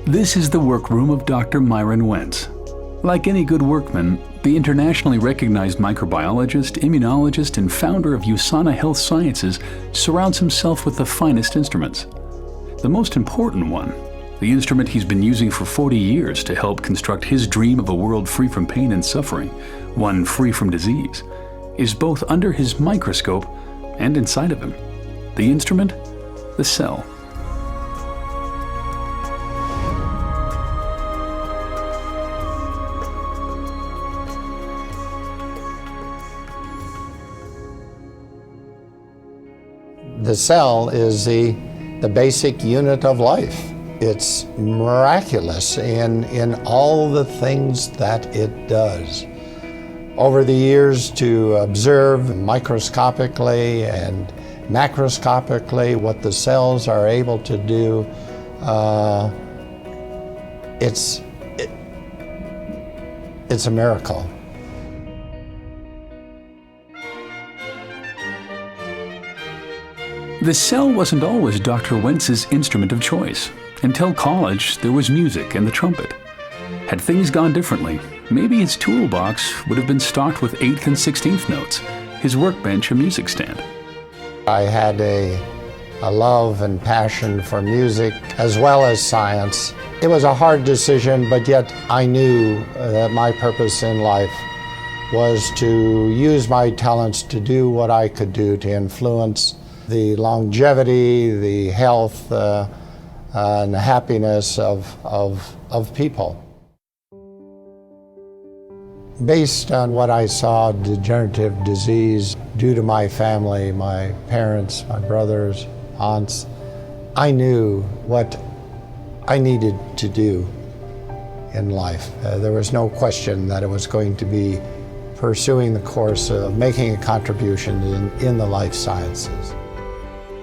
This is the workroom of Dr. Myron Wentz. Like any good workman, the internationally recognized microbiologist, immunologist, and founder of Usana Health Sciences surrounds himself with the finest instruments. The most important one, the instrument he's been using for 40 years to help construct his dream of a world free from pain and suffering, one free from disease, is both under his microscope and inside of him. The instrument, the cell. The cell is the basic unit of life. It's miraculous in all the things that it does. Over the years, to observe microscopically and macroscopically what the cells are able to do, it's a miracle. The cell wasn't always Dr. Wentz's instrument of choice. Until college, there was music and the trumpet. Had things gone differently, maybe his toolbox would have been stocked with 8th and 16th notes, his workbench a music stand. I had a love and passion for music as well as science. It was a hard decision, but yet I knew that my purpose in life was to use my talents to do what I could do to influence the longevity, the health, and the happiness of people. Based on what I saw, degenerative disease due to my family, my parents, my brothers, aunts, I knew what I needed to do in life. There was no question that it was going to be pursuing the course of making a contribution in the life sciences.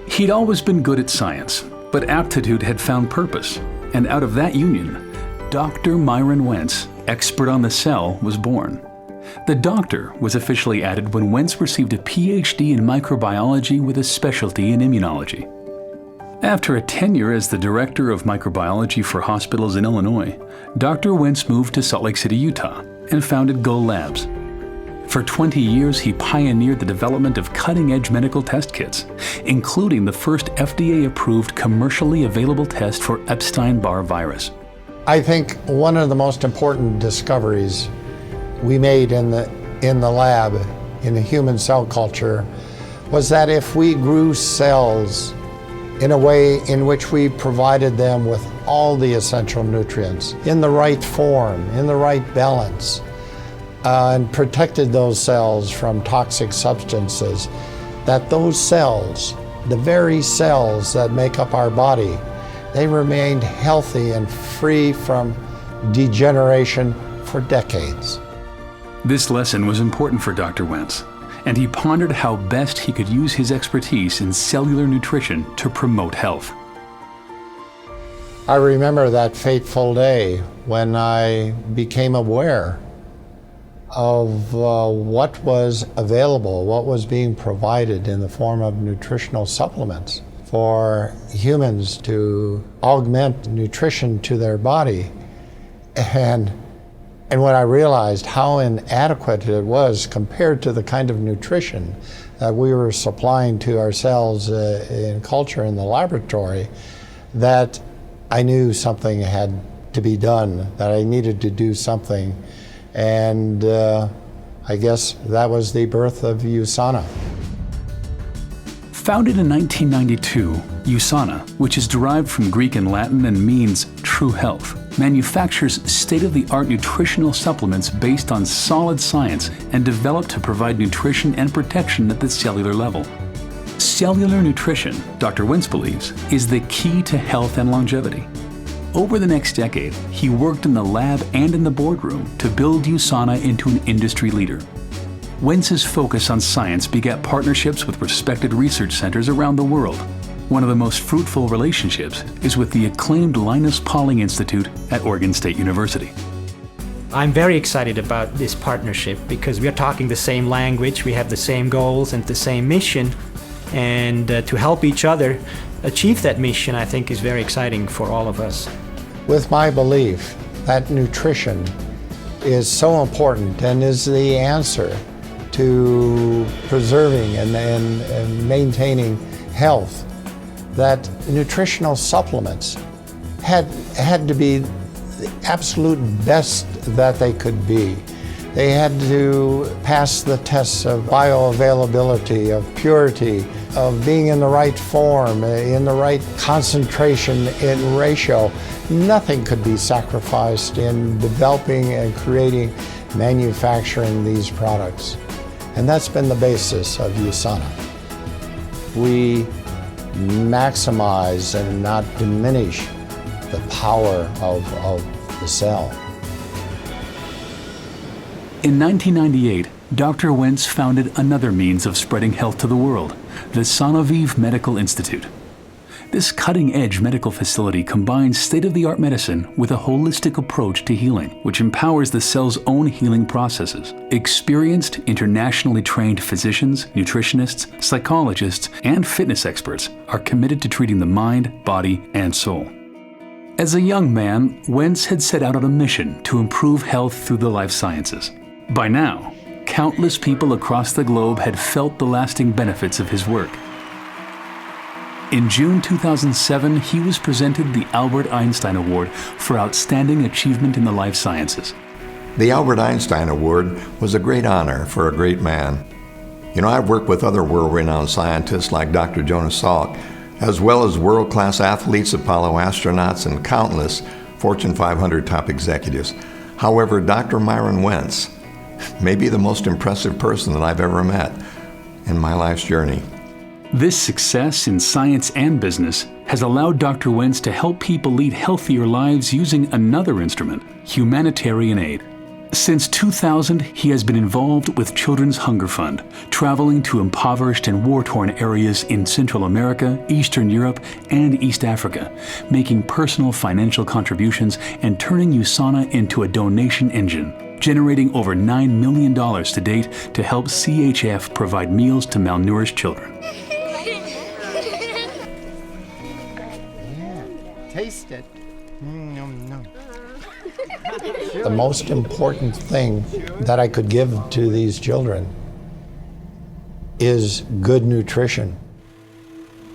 He'd always been good at science, but aptitude had found purpose, and out of that union, Dr. Myron Wentz, expert on the cell, was born. The doctor was officially added when Wentz received a PhD in microbiology with a specialty in immunology. After a tenure as the director of microbiology for hospitals in Illinois, Dr. Wentz moved to Salt Lake City, Utah, and founded Go Labs. For 20 years, he pioneered the development of cutting-edge medical test kits, including the first FDA-approved commercially available test for Epstein-Barr virus. I think one of the most important discoveries we made in the lab, in the human cell culture, was that if we grew cells in a way in which we provided them with all the essential nutrients, in the right form, in the right balance, and protected those cells from toxic substances, that those cells, the very cells that make up our body, they remained healthy and free from degeneration for decades. This lesson was important for Dr. Wentz, and he pondered how best he could use his expertise in cellular nutrition to promote health. I remember that fateful day when I became aware of what was available, what was being provided in the form of nutritional supplements for humans to augment nutrition to their body. And when I realized how inadequate it was compared to the kind of nutrition that we were supplying to ourselves in culture in the laboratory, that I knew something had to be done, that I needed to do something. And I guess that was the birth of Usana. Founded in 1992, Usana, which is derived from Greek and Latin and means true health, manufactures state-of-the-art nutritional supplements based on solid science and developed to provide nutrition and protection at the cellular level. Cellular nutrition, Dr. Wentz believes, is the key to health and longevity. Over the next decade, he worked in the lab and in the boardroom to build Usana into an industry leader. Wentz's focus on science begat partnerships with respected research centers around the world. One of the most fruitful relationships is with the acclaimed Linus Pauling Institute at Oregon State University. I'm very excited about this partnership because we are talking the same language, we have the same goals and the same mission, and to help each other achieve that mission, I think, is very exciting for all of us. with my belief that nutrition is so important and is the answer to preserving and maintaining health, that nutritional supplements had to be the absolute best that they could be. They had to pass the tests of bioavailability, of purity, of being in the right form, in the right concentration and ratio. Nothing could be sacrificed in developing and creating, manufacturing these products. And that's been the basis of Usana. We maximize and not diminish the power of the cell. In 1998, Dr. Wentz founded another means of spreading health to the world, the Sanoviv Medical Institute. This cutting-edge medical facility combines state-of-the-art medicine with a holistic approach to healing, which empowers the cell's own healing processes. Experienced, internationally trained physicians, nutritionists, psychologists, and fitness experts are committed to treating the mind, body, and soul. As a young man, Wentz had set out on a mission to improve health through the life sciences. By now, countless people across the globe had felt the lasting benefits of his work. In June 2007, he was presented the Albert Einstein Award for Outstanding Achievement in the Life Sciences. The Albert Einstein Award was a great honor for a great man. You know, I've worked with other world-renowned scientists like Dr. Jonas Salk, as well as world-class athletes, Apollo astronauts, and countless Fortune 500 top executives. However, Dr. Myron Wentz may be the most impressive person that I've ever met in my life's journey. This success in science and business has allowed Dr. Wentz to help people lead healthier lives using another instrument, humanitarian aid. Since 2000, he has been involved with Children's Hunger Fund, traveling to impoverished and war-torn areas in Central America, Eastern Europe, and East Africa, making personal financial contributions and turning Usana into a donation engine, generating over $9 million to date to help CHF provide meals to malnourished children. Taste it. The most important thing that I could give to these children is good nutrition.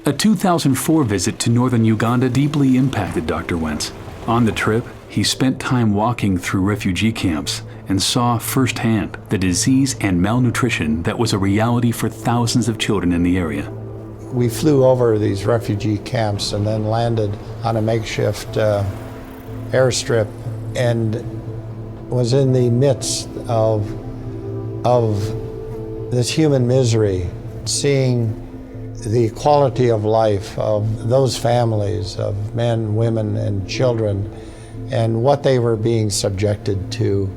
A 2004 visit to northern Uganda deeply impacted Dr. Wentz. On the trip, he spent time walking through refugee camps and saw firsthand the disease and malnutrition that was a reality for thousands of children in the area. We flew over these refugee camps and then landed on a makeshift airstrip and was in the midst of this human misery, seeing the quality of life of those families of men, women, and children, and what they were being subjected to.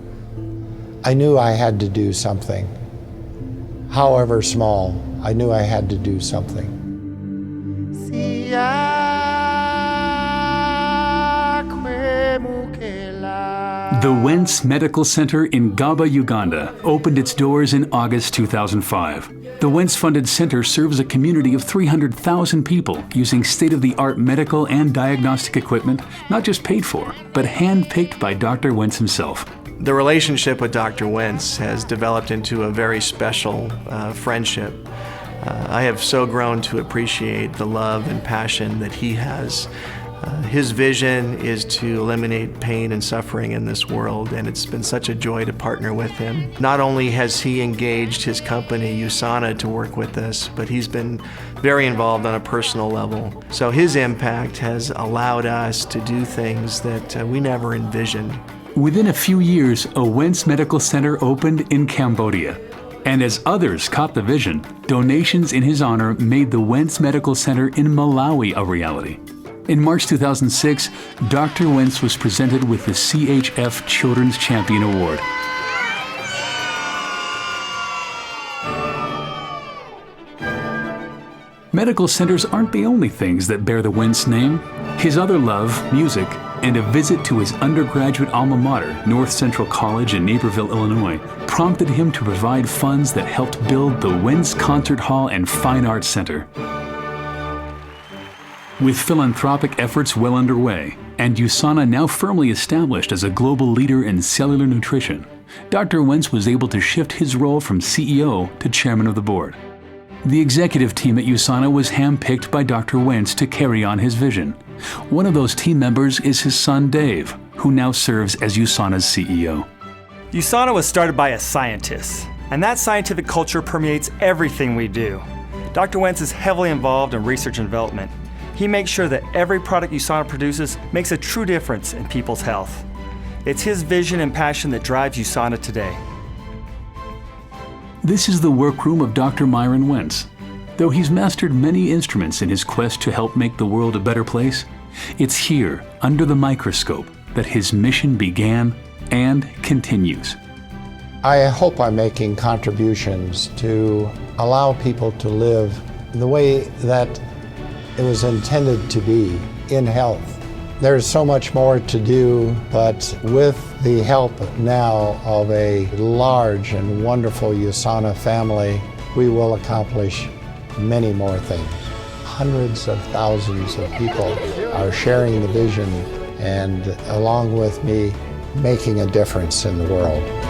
I knew I had to do something. However small, I knew I had to do something. The Wentz Medical Center in Gaba, Uganda, opened its doors in August 2005. The Wentz-funded center serves a community of 300,000 people using state-of-the-art medical and diagnostic equipment, not just paid for, but hand-picked by Dr. Wentz himself. The relationship with Dr. Wentz has developed into a very special friendship. I have so grown to appreciate the love and passion that he has. His vision is to eliminate pain and suffering in this world, and it's been such a joy to partner with him. Not only has he engaged his company, Usana, to work with us, but he's been very involved on a personal level. So his impact has allowed us to do things that we never envisioned. Within a few years, a Wentz Medical Center opened in Cambodia. And as others caught the vision, donations in his honor made the Wentz Medical Center in Malawi a reality. In March 2006, Dr. Wentz was presented with the CHF Children's Champion Award. Medical centers aren't the only things that bear the Wentz name. His other love, music, and a visit to his undergraduate alma mater, North Central College in Naperville, Illinois, prompted him to provide funds that helped build the Wentz Concert Hall and Fine Arts Center. With philanthropic efforts well underway, and Usana now firmly established as a global leader in cellular nutrition, Dr. Wentz was able to shift his role from CEO to chairman of the board. The executive team at Usana was handpicked by Dr. Wentz to carry on his vision. One of those team members is his son Dave, who now serves as Usana's CEO. Usana was started by a scientist, and that scientific culture permeates everything we do. Dr. Wentz is heavily involved in research and development. He makes sure that every product Usana produces makes a true difference in people's health. It's his vision and passion that drives Usana today. This is the workroom of Dr. Myron Wentz. Though he's mastered many instruments in his quest to help make the world a better place, it's here, under the microscope, that his mission began and continues. I hope I'm making contributions to allow people to live the way that it was intended to be, in health. There's so much more to do, but with the help now of a large and wonderful Usana family, we will accomplish many more things. Hundreds of thousands of people are sharing the vision and, along with me, making a difference in the world.